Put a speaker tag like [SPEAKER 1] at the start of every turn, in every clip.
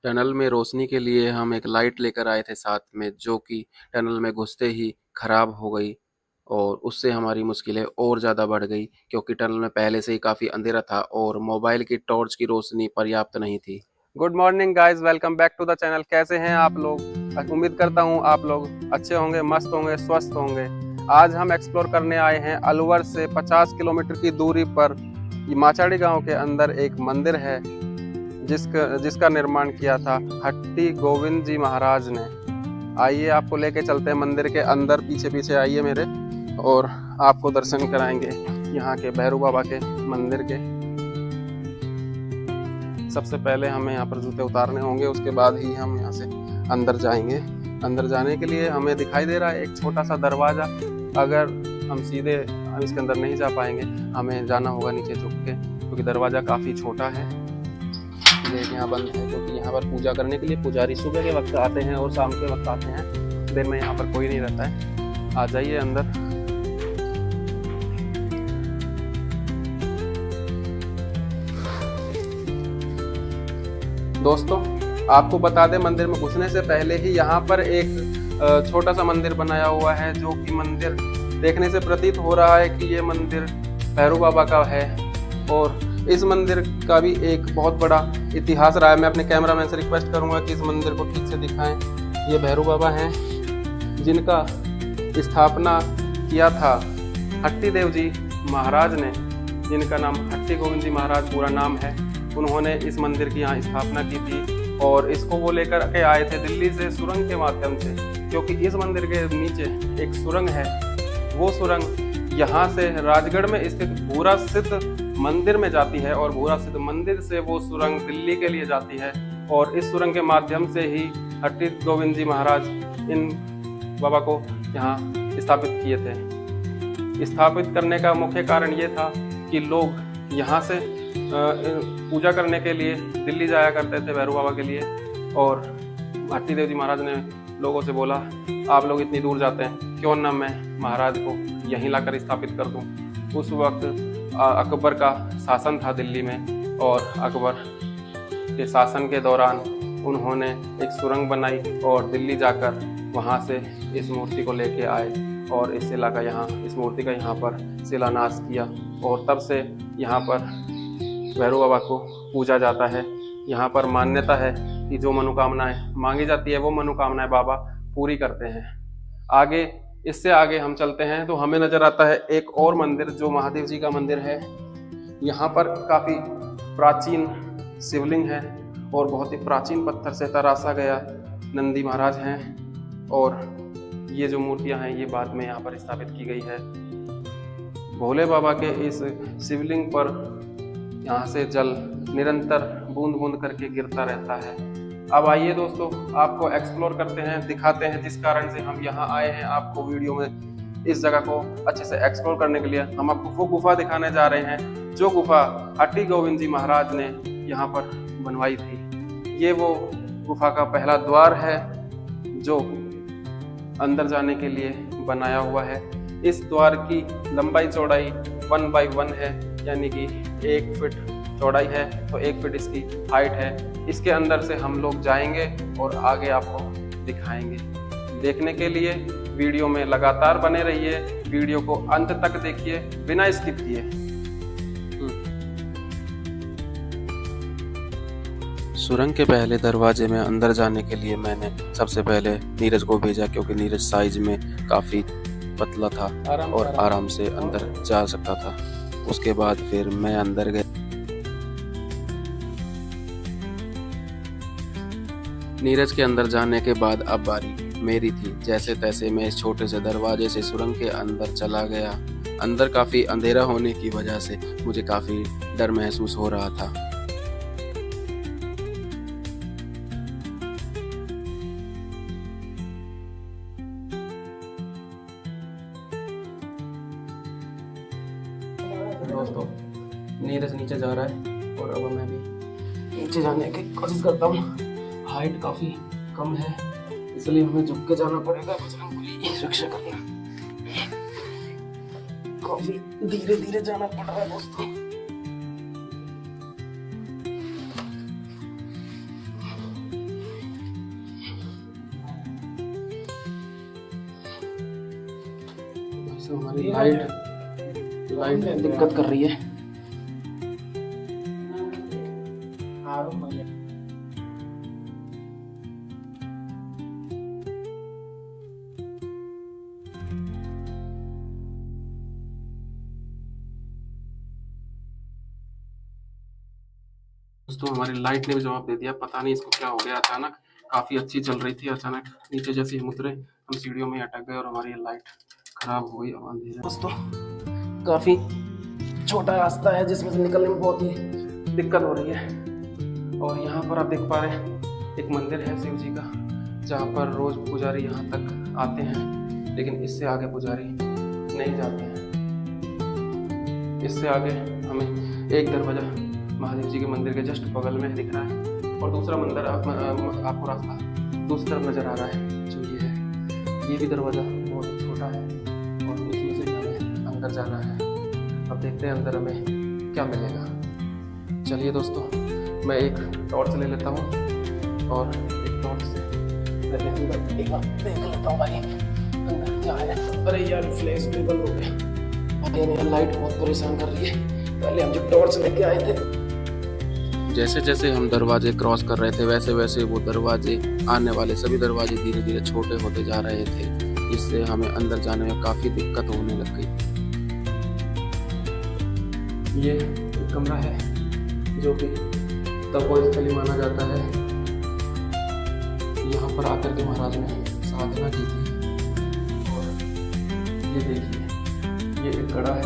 [SPEAKER 1] Tunnel में रोशनी के लिए हम एक लाइट लेकर आए थे साथ में, जो कि टनल में घुसते ही खराब हो गई और उससे हमारी मुश्किलें और ज़्यादा बढ़ गई, क्योंकि टनल में पहले से ही काफ़ी अंधेरा था और मोबाइल की टॉर्च की रोशनी पर्याप्त नहीं थी। Good morning guys, welcome back to the channel. कैसे हैं आप लोग? उम्मीद करता हूँ आप लोग अच्छे होंगे, मस्त होंगे, स्वस्थ होंगे। आज हम एक्सप्लोर करने आए हैं अलवर से 50 किलोमीटर की दूरी पर माचाड़ी गांव के अंदर एक मंदिर है जिसका निर्माण किया था हट्टी गोविंद जी महाराज ने। आइए आपको लेके चलते हैं मंदिर के अंदर, पीछे पीछे आइए मेरे, और आपको दर्शन कराएंगे यहाँ के भैरू बाबा के मंदिर के। सबसे पहले हमें यहाँ पर जूते उतारने होंगे, उसके बाद ही हम यहाँ से अंदर जाएंगे। अंदर जाने के लिए हमें दिखाई दे रहा है एक छोटा सा दरवाज़ा। अगर हम सीधे इसके अंदर नहीं जा पाएंगे, हमें जाना होगा नीचे झुक के, क्योंकि दरवाज़ा काफ़ी छोटा है। गेट यहाँ बंद है क्योंकि यहाँ पर पूजा करने के लिए पुजारी सुबह के वक्त आते हैं और शाम के वक्त आते हैं। दिन में यहाँ पर कोई नहीं रहता है। आ जाइए अंदर। दोस्तों, आपको बता दें, मंदिर में घुसने से पहले ही यहाँ पर एक छोटा सा मंदिर बनाया हुआ है, जो कि मंदिर देखने से प्रतीत हो रहा है कि ये मंदिर भैरू बाबा का है। और इस मंदिर का भी एक बहुत बड़ा इतिहास रहा है। मैं अपने कैमरामैन से रिक्वेस्ट करूंगा कि इस मंदिर को ठीक से दिखाएं। ये भैरू बाबा हैं जिनका स्थापना किया था हट्टी देव जी महाराज ने, जिनका नाम हट्टी गोविंद जी महाराज पूरा नाम है। उन्होंने इस मंदिर की यहाँ स्थापना की थी और इसको वो लेकर के आए थे दिल्ली से सुरंग के माध्यम से, क्योंकि इस मंदिर के नीचे एक सुरंग है। वो सुरंग यहाँ से राजगढ़ में स्थित भूरा स्थित मंदिर में जाती है और भूरा स्थित मंदिर से वो सुरंग दिल्ली के लिए जाती है। और इस सुरंग के माध्यम से ही हट्टी गोविंद जी महाराज इन बाबा को यहाँ स्थापित किए थे। स्थापित करने का मुख्य कारण ये था कि लोग यहाँ से पूजा करने के लिए दिल्ली जाया करते थे भैरू बाबा के लिए। और हट्टी देव जी महाराज ने लोगों से बोला, आप लोग इतनी दूर जाते हैं, क्यों ना मैं महाराज को यहीं लाकर स्थापित कर दूं। उस वक्त अकबर का शासन था दिल्ली में, और अकबर के शासन के दौरान उन्होंने एक सुरंग बनाई और दिल्ली जाकर वहाँ से इस मूर्ति को लेके आए और इस मूर्ति का यहाँ पर शिलान्यास किया। और तब से यहाँ पर भैरू बाबा को पूजा जाता है। यहाँ पर मान्यता है कि जो मनोकामनाएं मांगी जाती है वो मनोकामनाएं बाबा पूरी करते हैं। आगे, इससे आगे हम चलते हैं तो हमें नजर आता है एक और मंदिर, जो महादेव जी का मंदिर है। यहाँ पर काफी प्राचीन शिवलिंग है और बहुत ही प्राचीन पत्थर से तराशा गया नंदी महाराज हैं। और ये जो मूर्तियां हैं ये बाद में यहाँ पर स्थापित की गई है। भोले बाबा के इस शिवलिंग पर यहाँ से जल निरंतर बूंद बूंद करके गिरता रहता है। अब आइए दोस्तों, आपको एक्सप्लोर करते हैं, दिखाते हैं जिस कारण से हम यहाँ आए हैं। आपको वीडियो में इस जगह को अच्छे से एक्सप्लोर करने के लिए हम आपको वो गुफा दिखाने जा रहे हैं, जो गुफा हट्टी गोविंद जी महाराज ने यहाँ पर बनवाई थी। ये वो गुफा का पहला द्वार है जो अंदर जाने के लिए बनाया हुआ है। इस द्वार की लंबाई चौड़ाई 1/1 है, यानी कि 1 फीट चौड़ाई है तो 1 फीट इसकी हाइट है। इसके अंदर से हम लोग जाएंगे और आगे आपको दिखाएंगे। देखने के लिए वीडियो में लगातार बने रहिए, वीडियो को अंत तक देखिए बिना स्किप किए। सुरंग के पहले दरवाजे में अंदर जाने के लिए मैंने सबसे पहले नीरज को भेजा, क्योंकि नीरज साइज में काफी पतला था और आराम से अंदर जा सकता था। उसके बाद फिर मैं अंदर गया। नीरज के अंदर जाने के बाद अब बारी मेरी थी। जैसे तैसे मैं इस छोटे से दरवाजे से सुरंग के अंदर चला गया। अंदर काफी अंधेरा होने की वजह से मुझे काफी डर महसूस हो रहा था। दोस्तों, नीरज नीचे जा रहा है और अब मैं भी नीचे जाने की कोशिश करता हूँ। हाइट काफी कम है, इसलिए हमें झुक के जाना पड़ेगा। बजरंगबली रक्षा करना। काफी धीरे धीरे जाना पड़ रहा है दोस्तों। दोस्तों हमारी लाइट दिक्कत कर रही है। दोस्तों हमारी लाइट ने भी जवाब दे दिया, पता नहीं इसको क्या हो गया। अचानक काफ़ी अच्छी चल रही थी, अचानक नीचे जैसे हम उतरे हम सीढ़ियों में अटक गए और हमारी लाइट खराब हो गई। अब अंधेरा दोस्तों काफ़ी छोटा रास्ता है जिसमें से निकलने में बहुत ही दिक्कत हो रही है। और यहाँ पर आप देख पा रहे हैं एक मंदिर है शिव जी का, जहाँ पर रोज़ पुजारी यहाँ तक आते हैं, लेकिन इससे आगे पुजारी नहीं जाते हैं। इससे आगे हमें एक दरवाज़ा महादेव जी के मंदिर के जस्ट बगल में दिख रहा है और दूसरा मंदिर आपको रास्ता दूसरी तरफ नज़र आ रहा है जो ये है। ये भी दरवाज़ा बहुत छोटा है और इसमें से हमें अंदर जाना है। अब देखते हैं अंदर हमें क्या मिलेगा। चलिए दोस्तों मैं एक टॉर्च ले लेता हूँ और एक टॉर्च से एक बार देख लेता हूँ भाई अंदर क्या है। अरे यार फ्लैश भी बंद हो गया, लाइट बहुत परेशान कर रही है। पहले हम जो टॉर्च लेके आए थे, जैसे जैसे हम दरवाजे क्रॉस कर रहे थे वैसे वैसे वो दरवाजे आने वाले सभी दरवाजे धीरे धीरे छोटे होते जा रहे थे, जिससे हमें अंदर जाने में काफ़ी दिक्कत होने लग गई। ये एक कमरा है जो कि तपोवन स्थली माना जाता है। यहाँ पर आकर के महाराज ने साधना की थी। और ये देखिए ये एक गड़ा है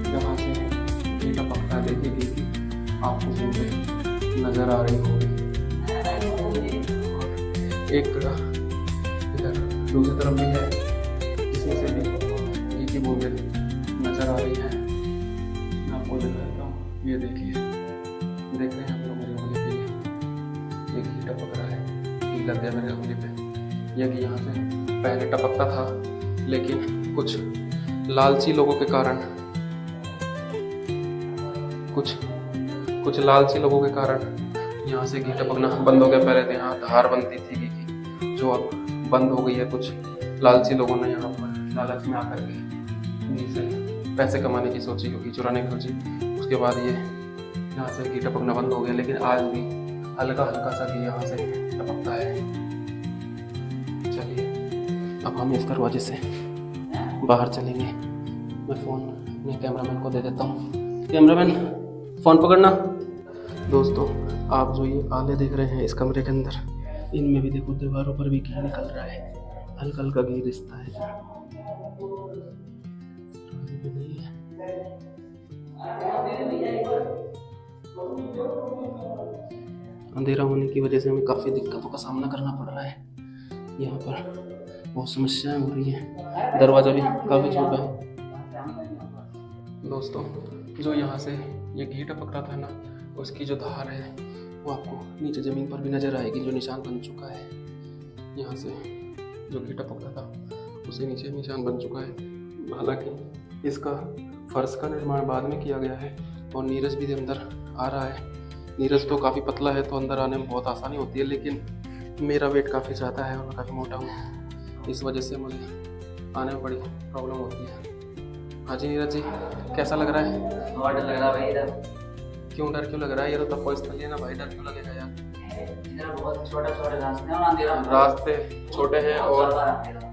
[SPEAKER 1] जहाँ से ये टपकता देखिए आपको मुझे नजर आ रही होगी। एक गड़ा इधर दूसरी तरफ भी है, इसमें से भी घी की बूंदें नजर आ रही है। मैं आपको दिखाता हूँ, ये देखिए देख रहे हैं आप लोग मेरी उंगली पे ये घी टपक रहा है, घी लग गया मेरे उंगली पे। यह घी यहाँ से पहले टपकता था, लेकिन कुछ लालची लोगों के कारण कुछ लालची लोगों के कारण यहाँ से घी टपकना बंद हो गया। पहले तो यहाँ धार बनती थी घी की, जो अब बंद हो गई है। कुछ लालची लोगों ने यहाँ पर लालच में आकर के घी से पैसे कमाने की सोची होगी, चुराने की सोची। उसके बाद ये यहाँ से घी टपकना बंद हो गया, लेकिन आज भी हल्का हल्का सा घी यहाँ से टपकता है। चलिए अब हम इस दरवाजे से बाहर चलेंगे। मैं फ़ोन अपने कैमरामैन को दे देता हूँ। कैमरामैन फ़ोन पकड़ना। दोस्तों आप जो ये आले देख रहे हैं इस कमरे के अंदर, इनमें भी देखो दीवारों पर भी घी निकल रहा है, हल्का हल्का घी रिश्ता है। अंधेरा होने की वजह से हमें काफ़ी दिक्कतों का सामना करना पड़ रहा है। यहाँ पर बहुत समस्याएं हो रही हैं। दरवाज़ा भी काफ़ी छोटा है। दोस्तों जो यहाँ से ये घी टपक रहा था ना, उसकी जो धार है वो आपको नीचे ज़मीन पर भी नज़र आएगी, जो निशान बन चुका है। यहाँ से जो घी टपक रहा था उसे नीचे निशान बन चुका है। हालांकि इसका फर्श का निर्माण बाद में किया गया है और नीरज भी अंदर आ रहा है। नीरज तो काफ़ी पतला है तो अंदर आने में बहुत आसानी होती है, लेकिन मेरा वेट काफ़ी ज़्यादा है और मैं काफ़ी मोटा हूँ, इस वजह से मुझे आने में बड़ी प्रॉब्लम होती है। हाँ जी नीरज जी, कैसा लग रहा है?
[SPEAKER 2] बहुत डर लग रहा है भाई इधर।
[SPEAKER 1] क्यों डर क्यों लग रहा है? ये तो तपोवन स्थली है ना भाई, डर क्यों लगेगा यार?
[SPEAKER 2] इधर बहुत छोटे छोटे रास्ते हैं और अंधेरा
[SPEAKER 1] रास्ते छोटे हैं और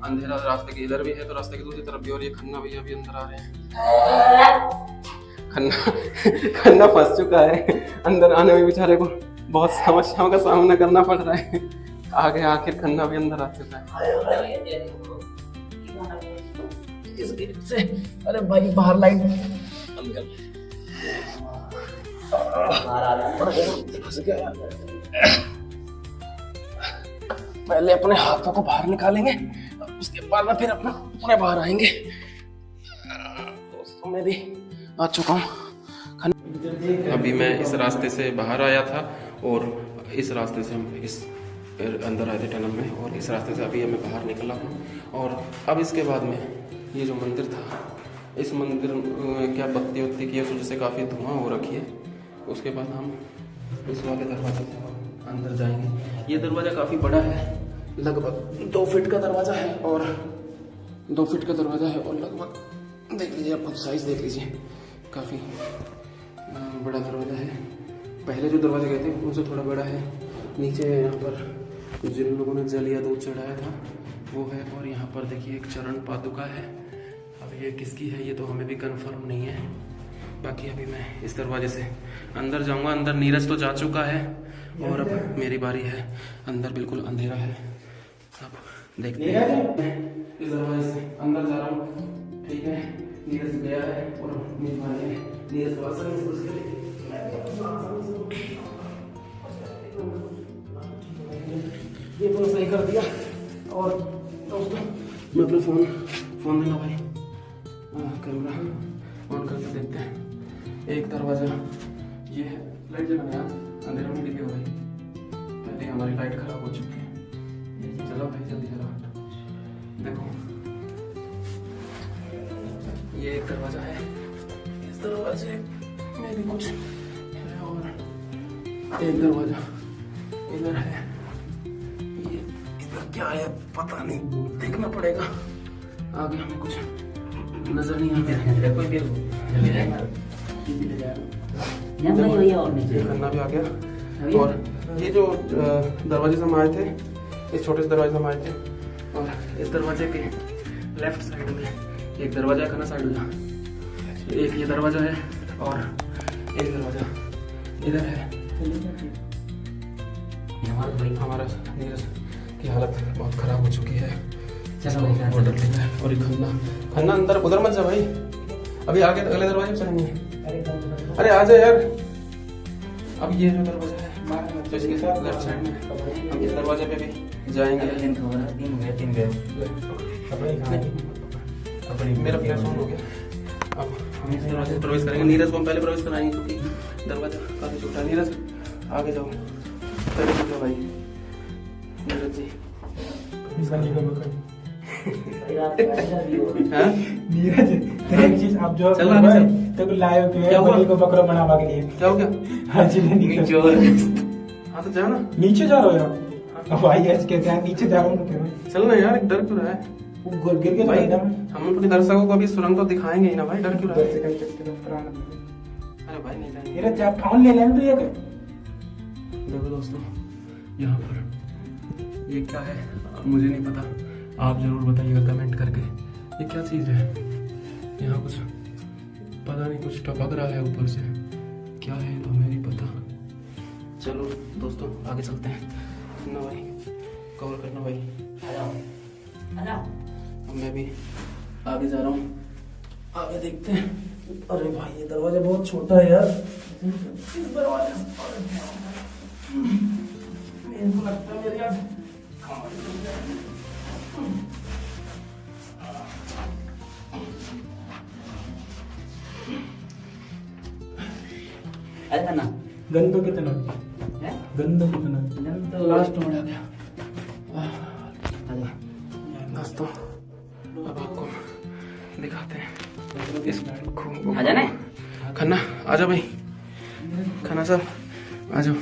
[SPEAKER 1] अंधेरा रास्ते के इधर भी है तो रास्ते की दूसरी तरफ भी। और ये खन्ना भैया भी अंदर आ रहे हैं। खन्ना फंस चुका है, अंदर आने में बेचारे को बहुत समस्याओं का सामना करना पड़ रहा है। आगे आखिर खन्ना भी अंदर आ चुका है इस गेट से। अरे भाई बाहर लाइट पहले अपने हाथों को बाहर निकालेंगे, उसके बाद में फिर अपने बाहर आएंगे। दोस्तों मैं भी आ चुका हूँ। अभी मैं इस रास्ते से बाहर आया था और इस रास्ते से हम इस अंदर आए थे टनल में, और इस रास्ते से अभी मैं बाहर निकला हूँ। और अब इसके बाद में ये जो मंदिर था, इस मंदिर क्या बत्ती वत्ती की वजह से काफ़ी धुआं हो रखी है। उसके बाद हम इस वाले दरवाजे से अंदर जाएंगे। ये दरवाज़ा काफ़ी बड़ा है, लगभग 2 फीट का दरवाज़ा है और 2 फीट का दरवाज़ा है और लगभग देख लीजिए, आप खुद साइज देख लीजिए, काफ़ी बड़ा दरवाज़ा है। पहले जो दरवाजे गए थे उनसे थोड़ा बड़ा है। नीचे यहाँ पर जिन लोगों ने जल या दूध चढ़ाया था वो है, और यहाँ पर देखिए एक चरण पादुका है। अब ये किसकी है ये तो हमें भी कंफर्म नहीं है। बाकी अभी मैं इस दरवाजे से अंदर जाऊँगा। अंदर नीरज तो जा चुका है और अब मेरी बारी है। अंदर बिल्कुल अंधेरा है, अब देखते हैं। इस दरवाजे से अंदर जा रहा हूँ, ठीक है। नीरज गया है और मेरी बारी है। नीरज तो आसानी से घुस गए, ये पूरा सही कर दिया। और दोस्तों मैं अपना फोन देना भाई, कैमरा ऑन करके देखते हैं। एक दरवाजा ये है, लाइट जलाना यार, अंधेरा में डिब्बे हो गई। पहले हमारी लाइट खराब हो चुकी है। चलो भाई जल्दी चलो, देखो ये एक दरवाजा है। इस दरवाजे में भी कुछ है और एक दरवाजा इधर है। ये इधर क्या है पता नहीं, देखना पड़ेगा। आगे हमें कुछ नजर नहीं आता है। कोई भी खन्ना भी आ गया। और ये जो दरवाजे से हम आए थे, इस छोटे से दरवाजे से हम आए थे, और इस दरवाजे के लेफ्ट साइड में एक दरवाजा है। खन्ना साइड हो जा, एक ये दरवाजा है और एक दरवाजा इधर है। हमारा नीरज की हालत बहुत खराब हो चुकी है। और खन्ना अंदर उधर मत जा भाई, अभी आगे अगले दरवाजे में चलेंगे। अरे आ जा यार। अब ये जो दरवाजा है तो इसके साथ लेफ्ट साइड में हम इस दरवाजे पे भी जाएंगे। मेरा फ्लैश ऑन हो गया। अब हम इस दरवाजे से प्रवेश करेंगे। नीरज को हम पहले प्रवेश कराएंगे क्योंकि दरवाजा काफी छोटा है। नीरज आगे जाओ, पहले भाई नीरज जी।
[SPEAKER 3] नीरज एक चीज आप जो तो लाइव पे को बकरा बनावा के लिए
[SPEAKER 1] क्या हो गया?
[SPEAKER 3] हाँ जी नीचे
[SPEAKER 1] हाँ तो जाओ ना,
[SPEAKER 3] नीचे जा रहे हो यार। भाई ऐसे कहते हैं नीचे जा रहा हूँ।
[SPEAKER 1] चलो ना यार, डर क्यों रहा है?
[SPEAKER 3] वो गिर के
[SPEAKER 1] भाई हम अपने दर्शकों को अभी सुरंग तो दिखाएंगे ही ना भाई, डर क्यों रहा है? अरे भाई नहीं जाएंगे।
[SPEAKER 3] नीरज आप फोन ले लें तो ये
[SPEAKER 1] देखो दोस्तों, यहाँ पर ये क्या है मुझे नहीं पता, आप जरूर बताइएगा कमेंट करके ये क्या चीज़ है। यहाँ कुछ पता नहीं, कुछ टपक रहा है ऊपर से, क्या है तो हमें नहीं पता। चलो दोस्तों आगे चलते हैं। ना भाई कवर करना भाई, अब मैं भी आगे जा रहा हूँ, आगे देखते हैं। अरे भाई ये दरवाजा बहुत छोटा है यार, इस दरवाजे मेरे को लगता है मेरे यार
[SPEAKER 2] ऐसा ना
[SPEAKER 3] गन तो कितना
[SPEAKER 2] है,
[SPEAKER 3] गन तो कितना
[SPEAKER 2] गन तो
[SPEAKER 1] लास्ट में आ गया। दोस्तों अब आपको दिखाते हैं इस खून।
[SPEAKER 2] आ जाना
[SPEAKER 1] खन्ना आ जाओ भाई, खन्ना साहब आ जाओ।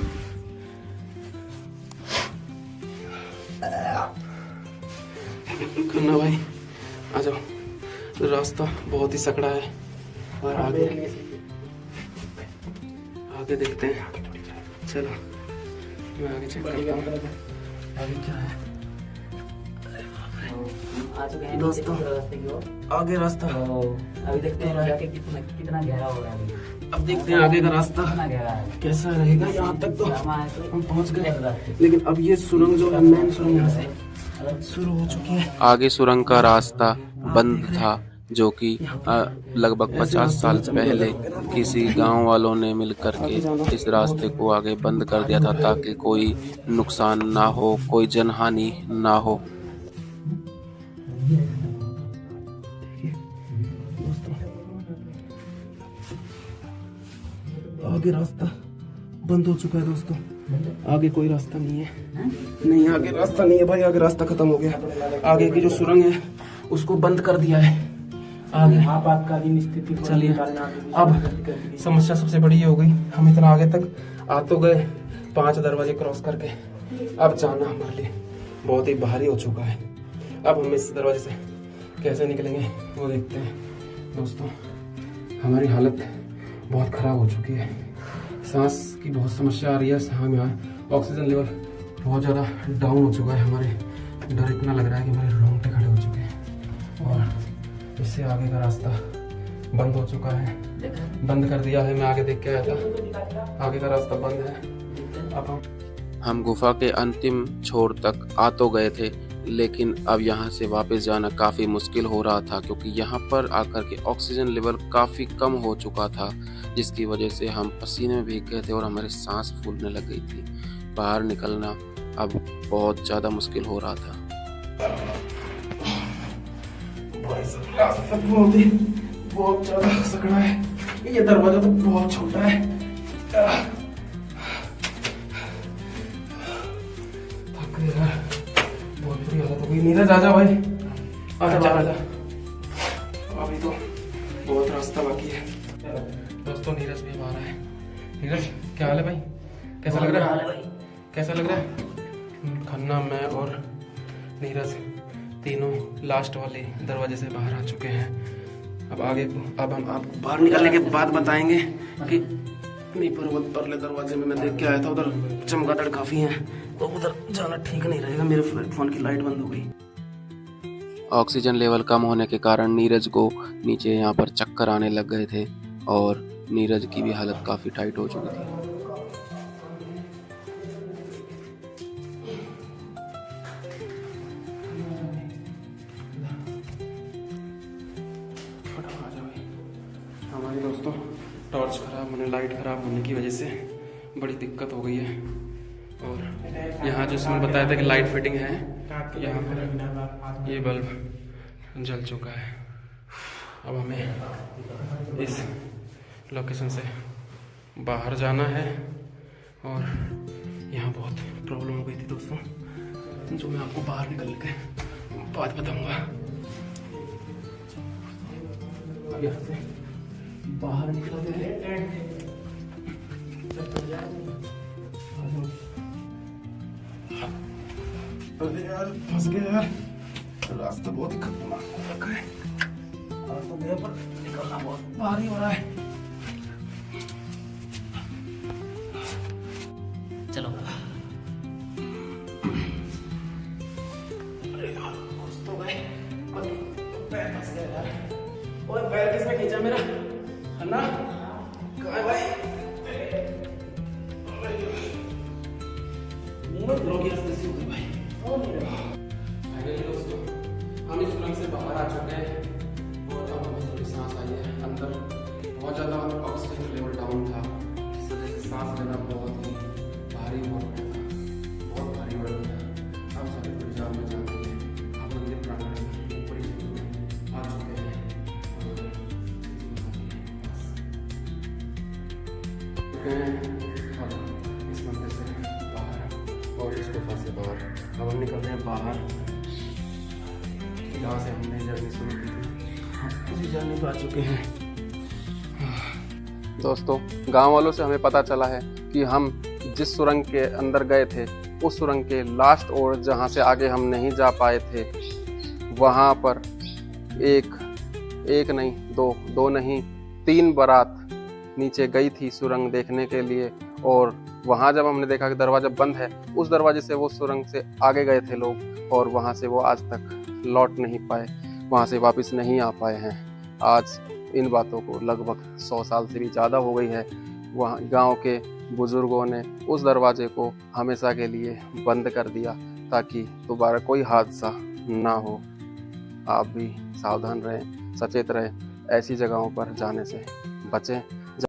[SPEAKER 1] खन्ना भाई आ जाओ, रास्ता बहुत ही सकड़ा है और आगे देखते हैं। चलो मैं आगे चेक करता हूँ आगे क्या है।
[SPEAKER 2] आ चुके हैं
[SPEAKER 1] दोस्तों
[SPEAKER 2] रास्ते की ओर।
[SPEAKER 1] आगे रास्ता
[SPEAKER 2] अभी देखते हैं जाके कितना गहरा हो रहा है।
[SPEAKER 1] अब देखते हैं आगे का रास्ता
[SPEAKER 2] कितना गहरा है,
[SPEAKER 1] कैसा रहेगा। यहाँ तक तो हम पहुँच गए, लेकिन अब ये सुरंग जो है मेन सुरंग यहाँ से शुरू हो चुकी है।
[SPEAKER 4] आगे सुरंग का रास्ता बंद था, जो कि लगभग 50 साल पहले किसी गांव वालों ने मिलकर के इस रास्ते को आगे बंद कर दिया था, ताकि कोई नुकसान ना हो, कोई जनहानि ना हो।
[SPEAKER 1] आगे रास्ता बंद हो चुका है दोस्तों, आगे कोई रास्ता नहीं है। नहीं आगे रास्ता नहीं है भाई, आगे रास्ता खत्म हो गया। आगे की जो सुरंग है उसको बंद कर दिया है। आगे
[SPEAKER 3] आपातकालीन स्थिति।
[SPEAKER 1] चलिए अब समस्या सबसे बड़ी ये हो गई, हम इतना आगे तक आ तो गए 5 दरवाजे क्रॉस करके, अब जाना हमारे लिए बहुत ही भारी हो चुका है। अब हम इस दरवाजे से कैसे निकलेंगे वो देखते हैं। दोस्तों हमारी हालत बहुत ख़राब हो चुकी है, सांस की बहुत समस्या आ रही है। हमें ऑक्सीजन लेवल बहुत ज़्यादा डाउन हो चुका है, हमारे डर इतना लग रहा है कि हमारे रोंगटे खड़े हो चुके हैं और इससे आगे का रास्ता बंद हो चुका है, बंद कर दिया है। मैं आगे देख के आया था, आगे का रास्ता बंद है। अब
[SPEAKER 4] हम गुफा के अंतिम छोर तक आ तो गए थे, लेकिन अब यहाँ से वापस जाना काफ़ी मुश्किल हो रहा था, क्योंकि यहाँ पर आकर के ऑक्सीजन लेवल काफ़ी कम हो चुका था, जिसकी वजह से हम पसीने में भीग गए थे और हमारी सांस फूलने लग गई थी। बाहर निकलना अब बहुत ज़्यादा मुश्किल हो रहा था।
[SPEAKER 1] रास्ता बहुत ज़्यादा सकड़ा है, ये दरवाजा तो बहुत छोटा है। थक गए यार, बहुत बुरी हालत हो गई। नीरज आजा भाई, आजा आजा, अभी तो बहुत रास्ता बाकी है। दोस्तों नीरज भी आ रहा है। नीरज क्या हाल है भाई, कैसा लग रहा है? कैसा लग रहा है? खन्ना, मैं और नीरज तीनों लास्ट वाले दरवाजे से बाहर आ चुके हैं। अब आगे को अब हम आपको बाहर निकलने के बाद बताएंगे कि नहीं पर्वत परले दरवाजे में मैं देख के आया था, उधर चमगादड़ काफी हैं, तो उधर जाना ठीक नहीं रहेगा। मेरे फोन की लाइट बंद हो गई।
[SPEAKER 4] ऑक्सीजन लेवल कम होने के कारण नीरज को नीचे यहाँ पर चक्कर आने लग गए थे और नीरज की भी हालत काफ़ी टाइट हो चुकी थी।
[SPEAKER 1] हमारी दोस्तों टॉर्च खराब होने, लाइट खराब होने की वजह से बड़ी दिक्कत हो गई है। और यहाँ जो इसमें बताया था कि लाइट फिटिंग है, यहाँ पर ये बल्ब जल चुका है। अब हमें इस लोकेशन से बाहर जाना है और यहाँ बहुत प्रॉब्लम हो गई थी दोस्तों, जो मैं आपको बाहर निकलने के बाद बताऊँगा। अब यहाँ से बाहर निकलते हैं। अरे यार फंस गए यार, रास्ता बहुत ही खतरनाक हो रखा है। रास्ता गया पर निकलना बहुत भारी हो रहा है।
[SPEAKER 2] चलो
[SPEAKER 1] अरे यार फंस तो गए, पैर फंस गया यार। ओए पैर किसने खींचा मेरा? अन्ना कहाँ है भाई? दोस्तों हम इस सुरंग से बाहर आ चुके हैं और अब हमें थोड़ी सांस आई है। अंदर बहुत ज़्यादा ऑक्सीजन लेवल डाउन था, जिस वजह से सांस लेना बहुत ही भारी हो रहा था, बहुत भारी हो रहा था। अब सभी थोड़ी जान में जाते हैं। हम मंदिर प्रांगण में ऊपरी में आ चुके हैं और इस मंदिर से बाहर और इस गुफा से बाहर। अब हम निकल रहे हैं बाहर, जहाँ से हमने जर्नी शुरू की थी, हम उसी जर्नी पर आ चुके हैं। दोस्तों गांव वालों से हमें पता चला है कि हम जिस सुरंग के अंदर गए थे, उस सुरंग के लास्ट ओर जहाँ से आगे हम नहीं जा पाए थे, वहाँ पर एक नहीं दो नहीं 3 बारात नीचे गई थी सुरंग देखने के लिए। और वहाँ जब हमने देखा कि दरवाजा बंद है, उस दरवाजे से वो सुरंग से आगे गए थे लोग और वहाँ से वो आज तक लौट नहीं पाए, वहाँ से वापस नहीं आ पाए हैं। आज इन बातों को लगभग 100 साल से भी ज़्यादा हो गई है। वहाँ गांव के बुजुर्गों ने उस दरवाजे को हमेशा के लिए बंद कर दिया ताकि दोबारा कोई हादसा ना हो। आप भी सावधान रहें, सचेत रहें, ऐसी जगहों पर जाने से बचें।